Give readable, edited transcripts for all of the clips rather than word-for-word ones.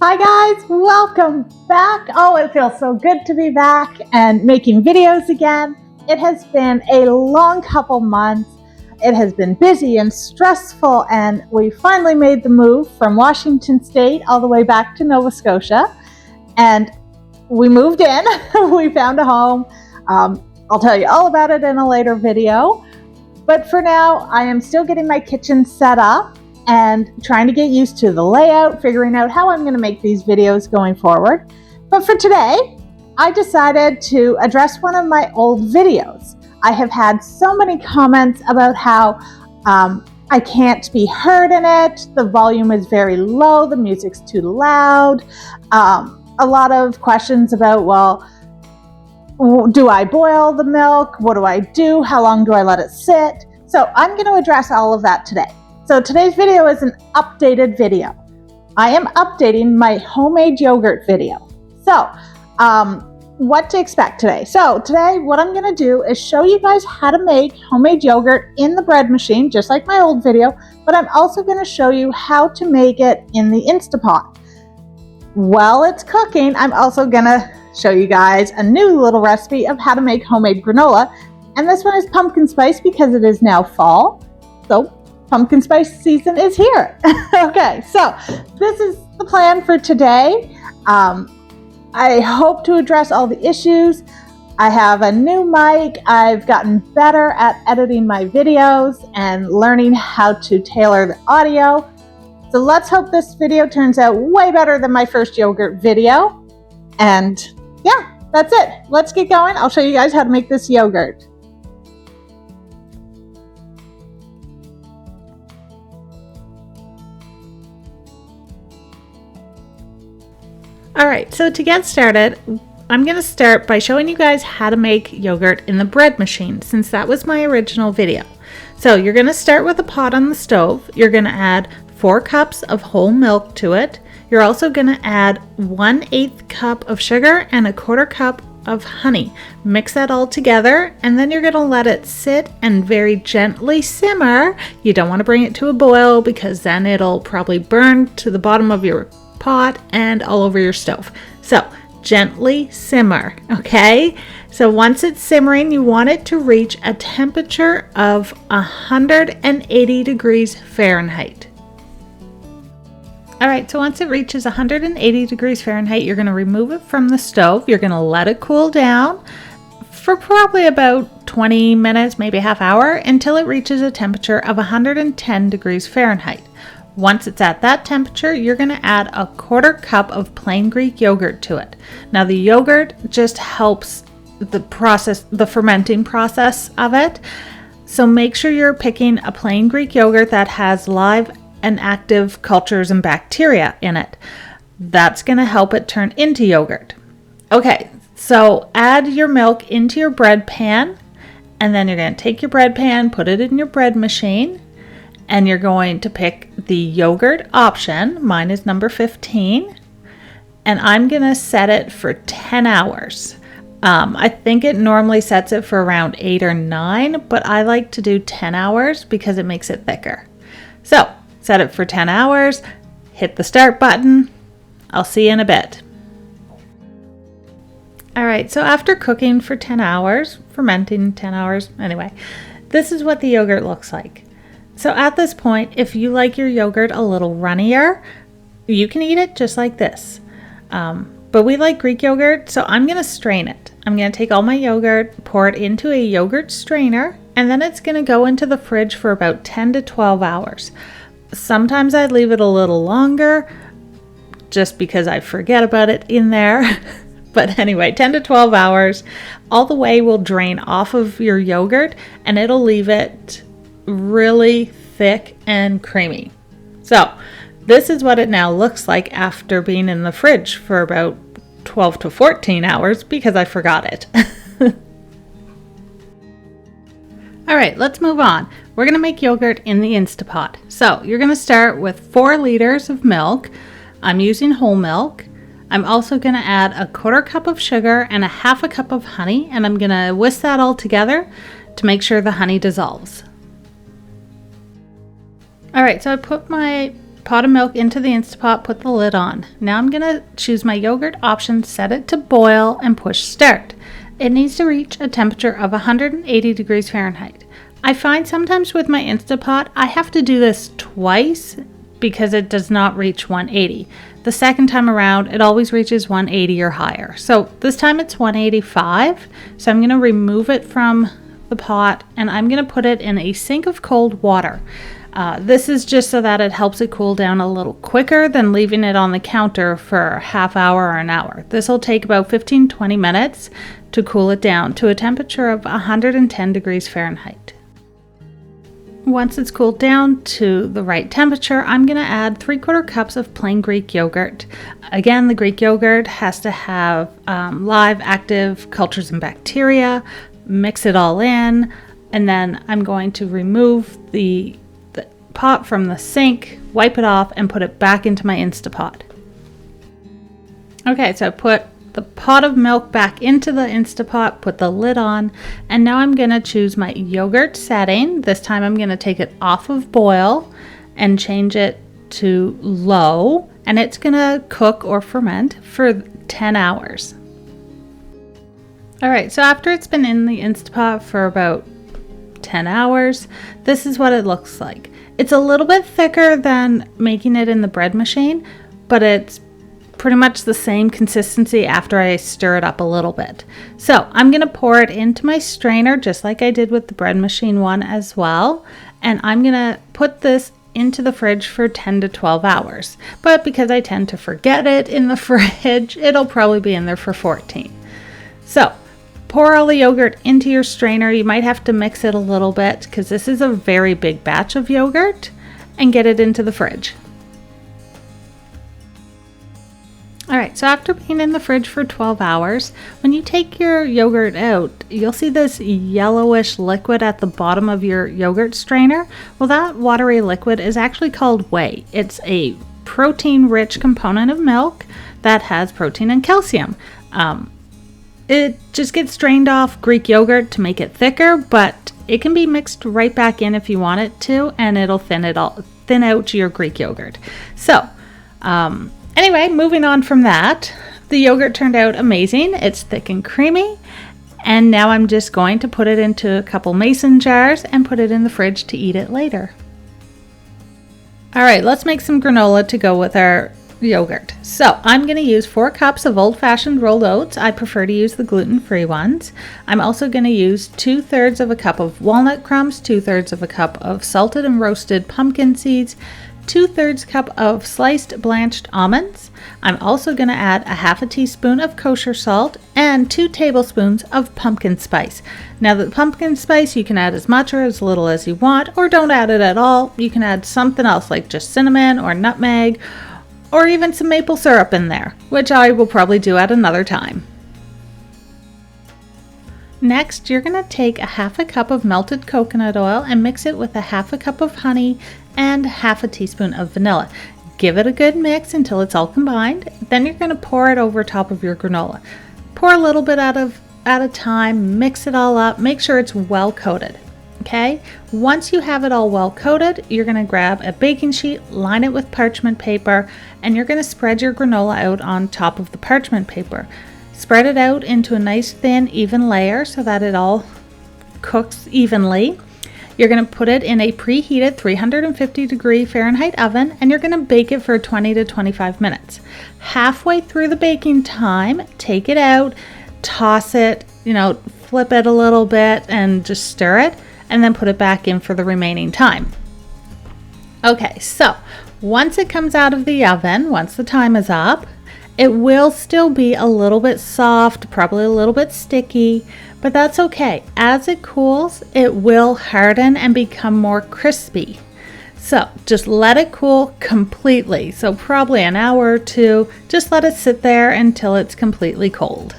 Hi guys, welcome back. Oh, it feels so good to be back and making videos again. It has been a long couple months. It has been busy and stressful, and we finally made the move from Washington State all the way back to Nova Scotia. And we moved in, we found a home. I'll tell you all about it in a later video. But for now, I am still getting my kitchen set up and trying to get used to the layout, figuring out how I'm going to make these videos going forward. But for today, I decided to address one of my old videos. I have had so many comments about how I can't be heard in it, the volume is very low, the music's too loud, a lot of questions about, well, do I boil the milk? What do I do? How long do I let it sit? So I'm going to address all of that today. So today's video is an updated video. I am updating my homemade yogurt video. So what to expect today? So today what I'm going to do is show you guys how to make homemade yogurt in the bread machine, just like my old video, but I'm also going to show you how to make it in the Instapot. While it's cooking, I'm also going to show you guys a new little recipe of how to make homemade granola. And this one is pumpkin spice because it is now fall. So pumpkin spice season is here. Okay, so this is the plan for today. I hope to address all the issues. I have a new mic. I've gotten better at editing my videos and learning how to tailor the audio. So let's hope this video turns out way better than my first yogurt video. And yeah, that's it. Let's get going. I'll show you guys how to make this yogurt. Alright, so to get started, I'm going to start by showing you guys how to make yogurt in the bread machine, since that was my original video. So you're going to start with a pot on the stove. You're going to add 4 cups of whole milk to it. You're also going to add 1/8 cup of sugar and 1/4 cup of honey. Mix that all together, and then you're going to let it sit and very gently simmer. You don't want to bring it to a boil because then it'll probably burn to the bottom of your pot and all over your stove. So gently simmer, okay? So once it's simmering, you want it to reach a temperature of 180 degrees Fahrenheit. All right, so once it reaches 180 degrees Fahrenheit, you're going to remove it from the stove. You're going to let it cool down for probably about 20 minutes, maybe a half hour, until it reaches a temperature of 110 degrees Fahrenheit. Once it's at that temperature, you're going to add 1/4 cup of plain Greek yogurt to it. Now the yogurt just helps the fermenting process of it. So make sure you're picking a plain Greek yogurt that has live and active cultures and bacteria in it. That's going to help it turn into yogurt. Okay, so add your milk into your bread pan, and then you're going to take your bread pan, put it in your bread machine, and you're going to pick the yogurt option. Mine is number 15, and I'm going to set it for 10 hours. I think it normally sets it for around 8 or 9, but I like to do 10 hours because it makes it thicker. So set it for 10 hours, hit the start button. I'll see you in a bit. All right, so after cooking for 10 hours, fermenting 10 hours, anyway, this is what the yogurt looks like. So at this point, if you like your yogurt a little runnier, you can eat it just like this. But we like Greek yogurt, so I'm going to strain it. I'm going to take all my yogurt, pour it into a yogurt strainer, and then it's going to go into the fridge for about 10 to 12 hours. Sometimes I leave it a little longer just because I forget about it in there. But anyway, 10 to 12 hours, all the whey will drain off of your yogurt and it'll leave it really thick and creamy. So this is what it now looks like after being in the fridge for about 12 to 14 hours because I forgot it. All right, let's move on. We're going to make yogurt in the Instapot. So you're going to start with 4 liters of milk. I'm using whole milk. I'm also going to add 1/4 cup of sugar and 1/2 cup of honey, and I'm going to whisk that all together to make sure the honey dissolves. All right, so I put my pot of milk into the Instapot, put the lid on. Now I'm going to choose my yogurt option, set it to boil, and push start. It needs to reach a temperature of 180 degrees Fahrenheit. I find sometimes with my Instapot, I have to do this twice because it does not reach 180. The second time around, it always reaches 180 or higher. So this time it's 185. So I'm going to remove it from the pot and I'm going to put it in a sink of cold water. This is just so that it helps it cool down a little quicker than leaving it on the counter for a half hour or an hour. This will take about 15-20 minutes to cool it down to a temperature of 110 degrees Fahrenheit. Once it's cooled down to the right temperature, I'm going to add 3/4 cups of plain Greek yogurt. Again, the Greek yogurt has to have live active cultures and bacteria. Mix it all in, and then I'm going to remove the pot from the sink, wipe it off, and put it back into my Instapot. Okay, so I put the pot of milk back into the Instapot, put the lid on, and now I'm going to choose my yogurt setting. This time I'm going to take it off of boil and change it to low, and it's going to cook or ferment for 10 hours. All right, so after it's been in the Instapot for about 10 hours, this is what it looks like. It's a little bit thicker than making it in the bread machine, but it's pretty much the same consistency after I stir it up a little bit. So I'm going to pour it into my strainer just like I did with the bread machine one as well. And I'm going to put this into the fridge for 10 to 12 hours. But because I tend to forget it in the fridge, it'll probably be in there for 14. So pour all the yogurt into your strainer. You might have to mix it a little bit because this is a very big batch of yogurt, and get it into the fridge. All right, so after being in the fridge for 12 hours, when you take your yogurt out, you'll see this yellowish liquid at the bottom of your yogurt strainer. Well, that watery liquid is actually called whey. It's a protein-rich component of milk that has protein and calcium. It just gets drained off Greek yogurt to make it thicker, but it can be mixed right back in if you want it to, and it'll thin out your Greek yogurt. So, anyway, moving on from that, the yogurt turned out amazing. It's thick and creamy, and now I'm just going to put it into a couple mason jars and put it in the fridge to eat it later. All right, let's make some granola to go with our yogurt. So I'm going to use 4 cups of old-fashioned rolled oats. I prefer to use the gluten-free ones. I'm also going to use 2/3 of a cup of walnut crumbs, 2/3 of a cup of salted and roasted pumpkin seeds, 2/3 cup of sliced blanched almonds. I'm also going to add a 1/2 teaspoon of kosher salt and 2 tablespoons of pumpkin spice. Now the pumpkin spice, you can add as much or as little as you want, or don't add it at all. You can add something else like just cinnamon or nutmeg, or even some maple syrup in there, which I will probably do at another time. Next, you're going to take a 1/2 cup of melted coconut oil and mix it with a 1/2 cup of honey and 1/2 teaspoon of vanilla. Give it a good mix until it's all combined. Then you're going to pour it over top of your granola. Pour a little bit at a time, mix it all up, make sure it's well coated. Okay, once you have it all well coated, you're going to grab a baking sheet, line it with parchment paper, and you're going to spread your granola out on top of the parchment paper. Spread it out into a nice thin, even layer so that it all cooks evenly. You're going to put it in a preheated 350 degree Fahrenheit oven, and you're going to bake it for 20 to 25 minutes. Halfway through the baking time, take it out, toss it, flip it a little bit and just stir it, and then put it back in for the remaining time. Okay, so once it comes out of the oven, once the time is up, it will still be a little bit soft, probably a little bit sticky, but that's okay. As it cools, it will harden and become more crispy. So just let it cool completely. So probably an hour or 2, just let it sit there until it's completely cold.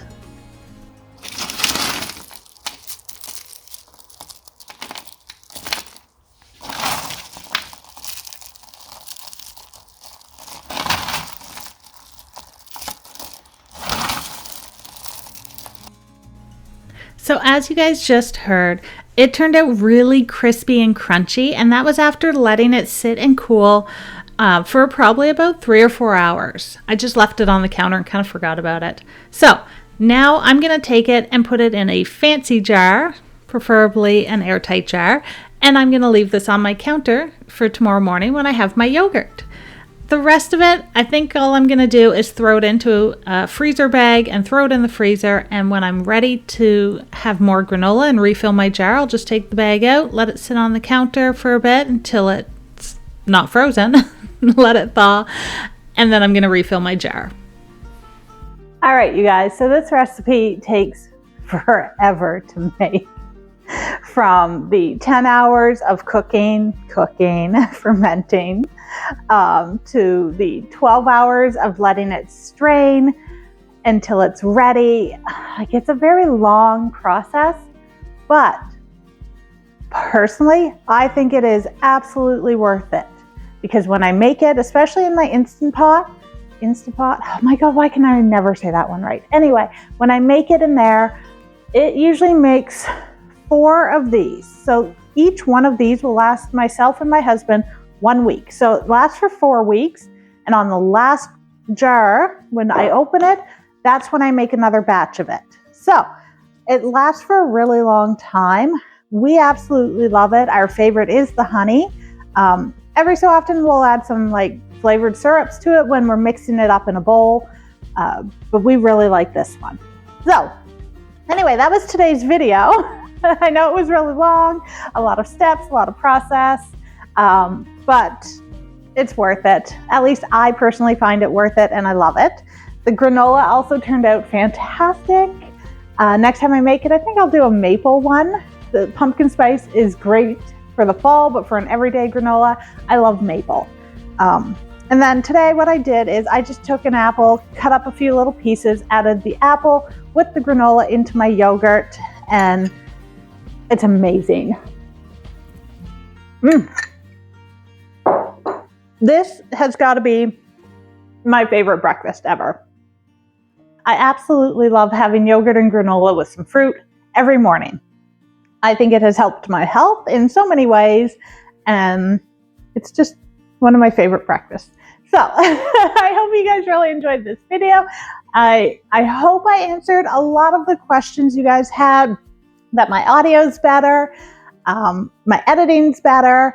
So as you guys just heard, it turned out really crispy and crunchy, and that was after letting it sit and cool for probably about 3 or 4 hours. I just left it on the counter and kind of forgot about it. So now I'm going to take it and put it in a fancy jar, preferably an airtight jar, and I'm going to leave this on my counter for tomorrow morning when I have my yogurt. The rest of it, I think all I'm going to do is throw it into a freezer bag and throw it in the freezer. And when I'm ready to have more granola and refill my jar, I'll just take the bag out, let it sit on the counter for a bit until it's not frozen, let it thaw, and then I'm going to refill my jar. All right, you guys, so this recipe takes forever to make. From the 10 hours of cooking, fermenting, to the 12 hours of letting it strain until it's ready. Like, it's a very long process, but personally, I think it is absolutely worth it, because when I make it, especially in my Instant Pot, oh my God, why can I never say that one right? Anyway, when I make it in there, it usually makes 4 of these. So each one of these will last myself and my husband 1 week. So it lasts for 4 weeks. And on the last jar, when I open it, that's when I make another batch of it. So it lasts for a really long time. We absolutely love it. Our favorite is the honey. Every so often we'll add some like flavored syrups to it when we're mixing it up in a bowl. But we really like this one. So anyway, that was today's video. I know it was really long, a lot of steps, a lot of process, but it's worth it. At least I personally find it worth it, and I love it. The granola also turned out fantastic. Next time I make it, I think I'll do a maple one. The pumpkin spice is great for the fall, but for an everyday granola, I love maple. And then today what I did is I just took an apple, cut up a few little pieces, added the apple with the granola into my yogurt, and it's amazing. This has got to be my favorite breakfast ever. I absolutely love having yogurt and granola with some fruit every morning. I think it has helped my health in so many ways, and it's just one of my favorite breakfasts. So I hope you guys really enjoyed this video. I hope I answered a lot of the questions you guys had, that my audio's better, my editing's better.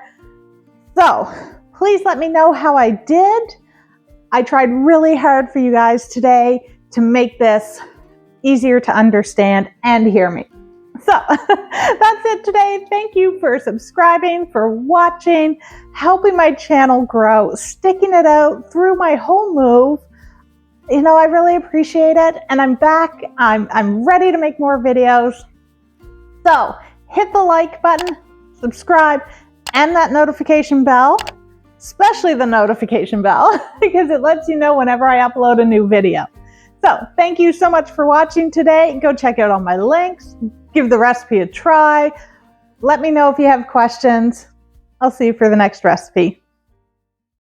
So please let me know how I did. I tried really hard for you guys today to make this easier to understand and hear me. So that's it today. Thank you for subscribing, for watching, helping my channel grow, sticking it out through my whole move. You know, I really appreciate it. And I'm back. I'm ready to make more videos. So hit the like button, subscribe, and that notification bell, especially the notification bell, because it lets you know whenever I upload a new video. So thank you so much for watching today. Go check out all my links, give the recipe a try. Let me know if you have questions. I'll see you for the next recipe.